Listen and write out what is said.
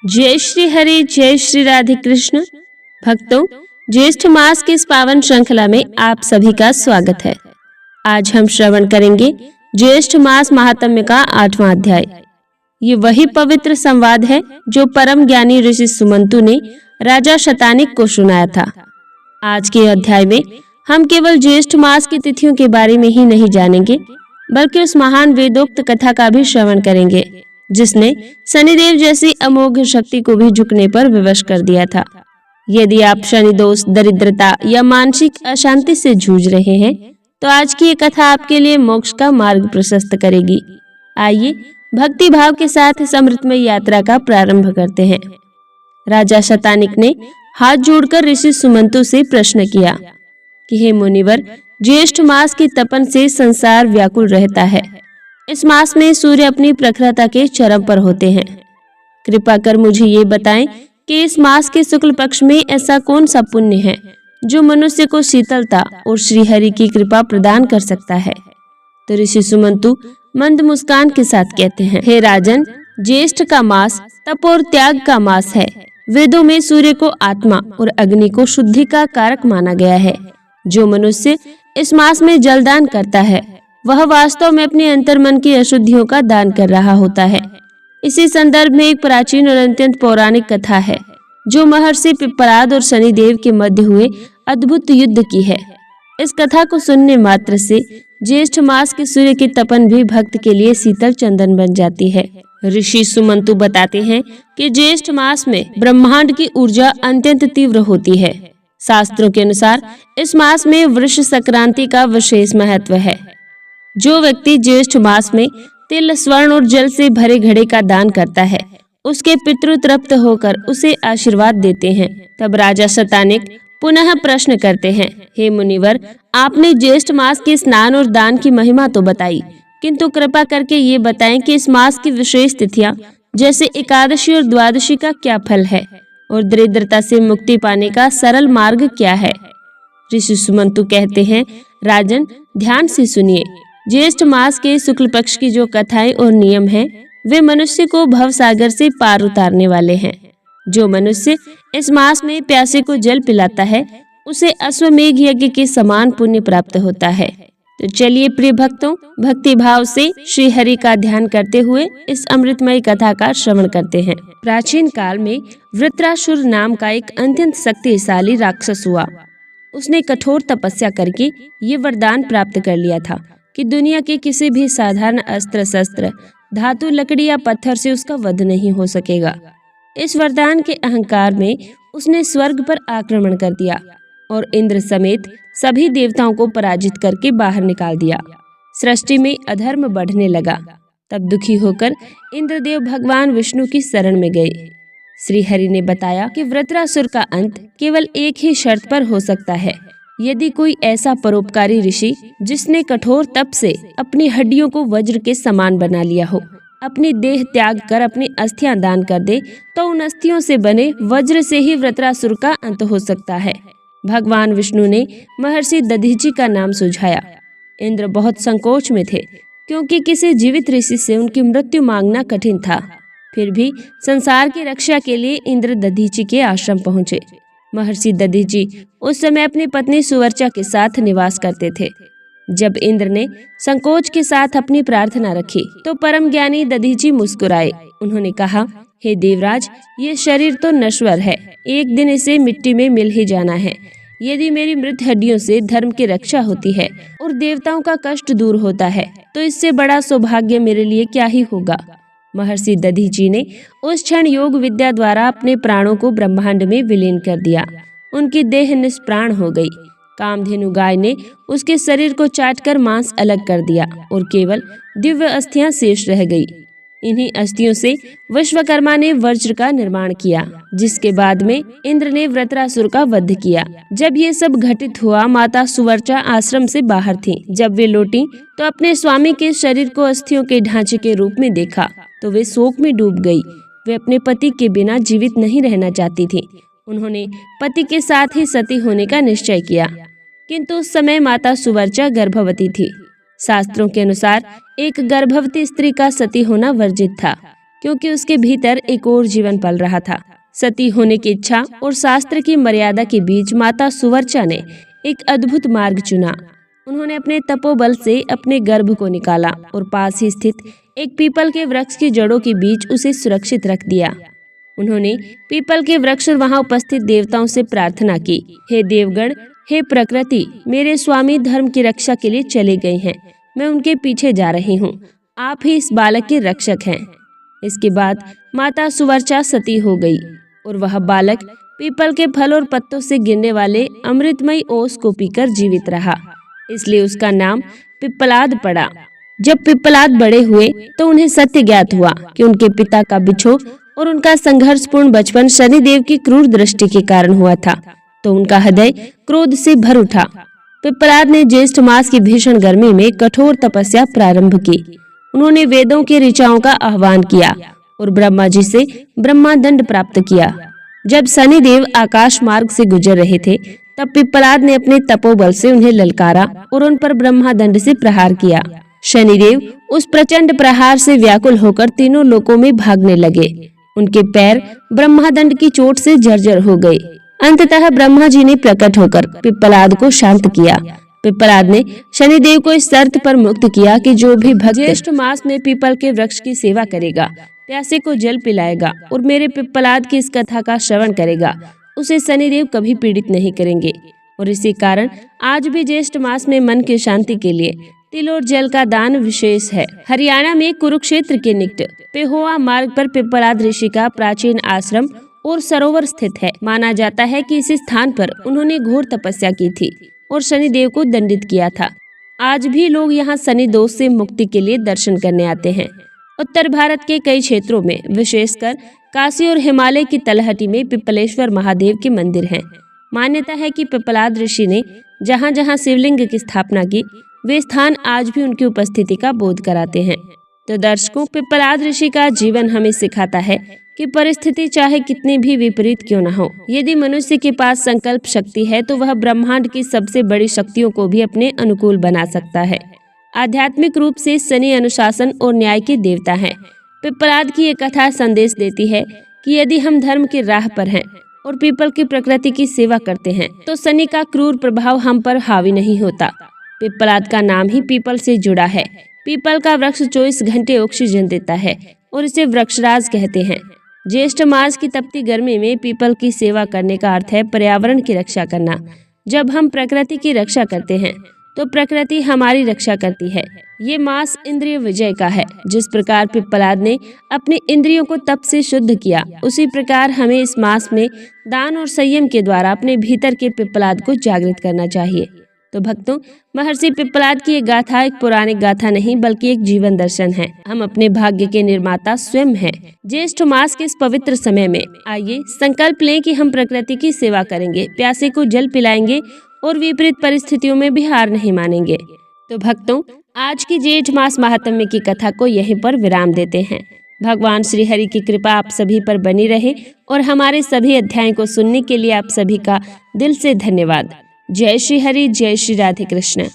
जय श्री हरि, जय श्री राधे कृष्ण। भक्तों, ज्येष्ठ मास की इस पावन श्रृंखला में आप सभी का स्वागत है। आज हम श्रवण करेंगे ज्येष्ठ मास महात्म्य का 8वां अध्याय। ये वही पवित्र संवाद है जो परम ज्ञानी ऋषि सुमंतु ने राजा शतानिक को सुनाया था। आज के अध्याय में हम केवल ज्येष्ठ मास की तिथियों के बारे में ही नहीं जानेंगे, बल्कि उस महान वेदोक्त कथा का भी श्रवण करेंगे जिसने शनिदेव जैसी अमोघ शक्ति को भी झुकने पर विवश कर दिया था। यदि आप शनि दोष, दरिद्रता या मानसिक अशांति से जूझ रहे हैं तो आज की ये कथा आपके लिए मोक्ष का मार्ग प्रशस्त करेगी। आइए भक्ति भाव के साथ इस अमृतमय यात्रा का प्रारंभ करते हैं। राजा शतानिक ने हाथ जोड़कर ऋषि सुमंतु से प्रश्न किया कि हे मुनिवर, ज्येष्ठ मास की तपन से संसार व्याकुल रहता है। इस मास में सूर्य अपनी प्रखरता के चरम पर होते हैं। कृपा कर मुझे ये बताएं कि इस मास के शुक्ल पक्ष में ऐसा कौन सा पुण्य है जो मनुष्य को शीतलता और श्री हरि की कृपा प्रदान कर सकता है। तो ऋषि सुमंतु मंद मुस्कान के साथ कहते हैं, हे राजन, ज्येष्ठ का मास तप और त्याग का मास है। वेदों में सूर्य को आत्मा और अग्नि को शुद्धि का कारक माना गया है। जो मनुष्य इस मास में जलदान करता है वह वास्तव में अपने अंतर्मन की अशुद्धियों का दान कर रहा होता है। इसी संदर्भ में एक प्राचीन और अत्यंत पौराणिक कथा है जो महर्षि पिप्पलाद और शनिदेव के मध्य हुए अद्भुत युद्ध की है। इस कथा को सुनने मात्र से ज्येष्ठ मास के सूर्य की तपन भी भक्त के लिए शीतल चंदन बन जाती है। ऋषि सुमंतु बताते हैं कि ज्येष्ठ मास में ब्रह्मांड की ऊर्जा अत्यंत तीव्र होती है। शास्त्रों के अनुसार इस मास में वृष संक्रांति का विशेष महत्व है। जो व्यक्ति ज्येष्ठ मास में तिल, स्वर्ण और जल से भरे घड़े का दान करता है उसके पितृ तृप्त होकर उसे आशीर्वाद देते हैं। तब राजा शतानिक पुनः प्रश्न करते हैं, हे मुनिवर, आपने ज्येष्ठ मास के स्नान और दान की महिमा तो बताई, किंतु कृपा करके ये बताएं कि इस मास की विशेष तिथियां जैसे एकादशी और द्वादशी का क्या फल है और दरिद्रता से मुक्ति पाने का सरल मार्ग क्या है। ऋषि सुमंतु कहते हैं, राजन, ध्यान से सुनिए। ज्येष्ठ मास के शुक्ल पक्ष की जो कथाएं और नियम हैं वे मनुष्य को भव सागर से पार उतारने वाले हैं। जो मनुष्य इस मास में प्यासे को जल पिलाता है उसे अश्वमेघ यज्ञ के समान पुण्य प्राप्त होता है। तो चलिए प्रिय भक्तों, भक्ति भाव से श्री हरि का ध्यान करते हुए इस अमृतमय कथा का श्रवण करते हैं। प्राचीन काल में वृत्रासुर नाम का एक अत्यंत शक्तिशाली राक्षस हुआ। उसने कठोर तपस्या करके ये वरदान प्राप्त कर लिया था कि दुनिया के किसी भी साधारण अस्त्र शस्त्र, धातु, लकड़ी या पत्थर से उसका वध नहीं हो सकेगा। इस वरदान के अहंकार में उसने स्वर्ग पर आक्रमण कर दिया और इंद्र समेत सभी देवताओं को पराजित करके बाहर निकाल दिया। सृष्टि में अधर्म बढ़ने लगा। तब दुखी होकर इंद्रदेव भगवान विष्णु की शरण में गए। श्री हरि ने बताया कि वृत्रासुर का अंत केवल एक ही शर्त पर हो सकता है, यदि कोई ऐसा परोपकारी ऋषि जिसने कठोर तप से अपनी हड्डियों को वज्र के समान बना लिया हो, अपनी देह त्याग कर अपनी अस्थियां दान कर दे तो उन अस्थियों से बने वज्र से ही वृत्रासुर का अंत हो सकता है। भगवान विष्णु ने महर्षि दधीचि का नाम सुझाया। इंद्र बहुत संकोच में थे क्योंकि किसी जीवित ऋषि से उनकी मृत्यु मांगना कठिन था। फिर भी संसार की रक्षा के लिए इंद्र दधीचि के आश्रम पहुँचे। महर्षि दधीचि उस समय अपनी पत्नी सुवर्चा के साथ निवास करते थे। जब इंद्र ने संकोच के साथ अपनी प्रार्थना रखी तो परम ज्ञानी दधीचि मुस्कुराए। उन्होंने कहा, हे देवराज, ये शरीर तो नश्वर है, एक दिन इसे मिट्टी में मिल ही जाना है। यदि मेरी मृत हड्डियों से धर्म की रक्षा होती है और देवताओं का कष्ट दूर होता है तो इससे बड़ा सौभाग्य मेरे लिए क्या ही होगा। महर्षि दधीचि ने उस क्षण योग विद्या द्वारा अपने प्राणों को ब्रह्मांड में विलीन कर दिया। उनकी देह निष्प्राण हो गई। कामधेनु गाय ने उसके शरीर को चाटकर मांस अलग कर दिया और केवल दिव्य अस्थियां शेष रह गई। इन्हीं अस्थियों से विश्वकर्मा ने वज्र का निर्माण किया, जिसके बाद में इंद्र ने वृत्रासुर का वध किया। जब ये सब घटित हुआ, माता सुवर्चा आश्रम से बाहर थी। जब वे लौटी तो अपने स्वामी के शरीर को अस्थियों के ढांचे के रूप में देखा तो वे शोक में डूब गई। वे अपने पति के बिना जीवित नहीं रहना चाहती थी। उन्होंने पति के साथ ही सती होने का निश्चय किया, किंतु उस समय माता सुवर्चा गर्भवती थी। शास्त्रों के अनुसार एक गर्भवती स्त्री का सती होना वर्जित था। क्योंकि उसके भीतर एक और जीवन पल रहा था। सती होने की इच्छा और शास्त्र की मर्यादा के बीच माता सुवर्चा ने एक अद्भुत मार्ग चुना। उन्होंने अपने तपोबल से अपने गर्भ को निकाला और पास ही स्थित एक पीपल के वृक्ष की जड़ों के बीच उसे सुरक्षित रख दिया। उन्होंने पीपल के वृक्ष और वहां उपस्थित देवताओं से प्रार्थना की, हे देवगण, हे प्रकृति, मेरे स्वामी धर्म की रक्षा के लिए चले गए हैं, मैं उनके पीछे जा रही हूँ, आप ही इस बालक के रक्षक हैं। इसके बाद माता सुवर्चा सती हो गई और वह बालक पीपल के फल और पत्तों से गिरने वाले अमृतमयी ओस को पीकर जीवित रहा, इसलिए उसका नाम पिप्पलाद पड़ा। जब पिप्पलाद बड़े हुए तो उन्हें सत्य ज्ञात हुआ कि उनके पिता का बिछोह और उनका संघर्षपूर्ण बचपन शनिदेव की क्रूर दृष्टि के कारण हुआ था, तो उनका हृदय क्रोध से भर उठा। पिप्पलाद ने ज्येष्ठ मास की भीषण गर्मी में कठोर तपस्या प्रारंभ की। उन्होंने वेदों के ऋचाओं का आह्वान किया और ब्रह्मा जी से ब्रह्मादंड प्राप्त किया। जब शनिदेव आकाश मार्ग से गुजर रहे थे, तब पिप्पलाद ने अपने तपोबल से उन्हें ललकारा और उन पर ब्रह्मादंड से प्रहार किया। शनिदेव उस प्रचंड प्रहार से व्याकुल होकर तीनों लोकों में भागने लगे। उनके पैर ब्रह्मादंड की चोट से जर्जर हो गए। अंततः ब्रह्मा जी ने प्रकट होकर पिप्पलाद को शांत किया। पिप्पलाद ने शनिदेव को इस शर्त पर मुक्त किया कि जो भी भक्त ज्येष्ठ मास में पीपल के वृक्ष की सेवा करेगा, प्यासे को जल पिलाएगा और मेरे पिप्पलाद की इस कथा का श्रवण करेगा, उसे शनिदेव कभी पीड़ित नहीं करेंगे। और इसी कारण आज भी ज्येष्ठ मास में मन की शांति के लिए तिल और जल का दान विशेष है। हरियाणा में कुरुक्षेत्र के निकट पेहोआ मार्ग पर पिप्पलाद ऋषि का प्राचीन आश्रम और सरोवर स्थित है। माना जाता है कि इस स्थान पर उन्होंने घोर तपस्या की थी और शनिदेव को दंडित किया था। आज भी लोग यहाँ शनि दोष से मुक्ति के लिए दर्शन करने आते हैं। उत्तर भारत के कई क्षेत्रों में, विशेषकर काशी और हिमालय की तलहटी में पिप्पलेश्वर महादेव के मंदिर हैं। मान्यता है कि पिप्पलाद ऋषि ने जहाँ जहाँ शिवलिंग की स्थापना की, वे स्थान आज भी उनकी उपस्थिति का बोध कराते हैं। तो दर्शकों, पिप्पलाद ऋषि का जीवन हमें सिखाता है कि परिस्थिति चाहे कितनी भी विपरीत क्यों न हो, यदि मनुष्य के पास संकल्प शक्ति है तो वह ब्रह्मांड की सबसे बड़ी शक्तियों को भी अपने अनुकूल बना सकता है। आध्यात्मिक रूप से शनि अनुशासन और न्याय के देवता हैं। पिप्पलाद की ये कथा संदेश देती है कि यदि हम धर्म की राह पर हैं और पीपल की प्रकृति की सेवा करते हैं तो शनि का क्रूर प्रभाव हम पर हावी नहीं होता। पिप्पलाद का नाम ही पीपल से जुड़ा है। पीपल का वृक्ष 24 घंटे ऑक्सीजन देता है और इसे वृक्षराज कहते हैं। ज्येष्ठ मास की तपती गर्मी में पीपल की सेवा करने का अर्थ है पर्यावरण की रक्षा करना। जब हम प्रकृति की रक्षा करते हैं तो प्रकृति हमारी रक्षा करती है। ये मास इंद्रिय विजय का है। जिस प्रकार पिप्पलाद ने अपनी इंद्रियों को तप से शुद्ध किया, उसी प्रकार हमें इस मास में दान और संयम के द्वारा अपने भीतर के पिप्पलाद को जागृत करना चाहिए। तो भक्तों, महर्षि पिप्पलाद की ये गाथा एक पौराणिक गाथा नहीं बल्कि एक जीवन दर्शन है। हम अपने भाग्य के निर्माता स्वयं हैं। ज्येष्ठ मास के इस पवित्र समय में आइए संकल्प लें कि हम प्रकृति की सेवा करेंगे, प्यासे को जल पिलाएंगे और विपरीत परिस्थितियों में भी हार नहीं मानेंगे। तो भक्तों, आज की जेठ मास महात्म्य की कथा को यहीं पर विराम देते हैं। भगवान श्री हरि की कृपा आप सभी पर बनी रहे और हमारे सभी अध्यायों को सुनने के लिए आप सभी का दिल से धन्यवाद। जय श्री हरि, जय श्री राधे कृष्ण।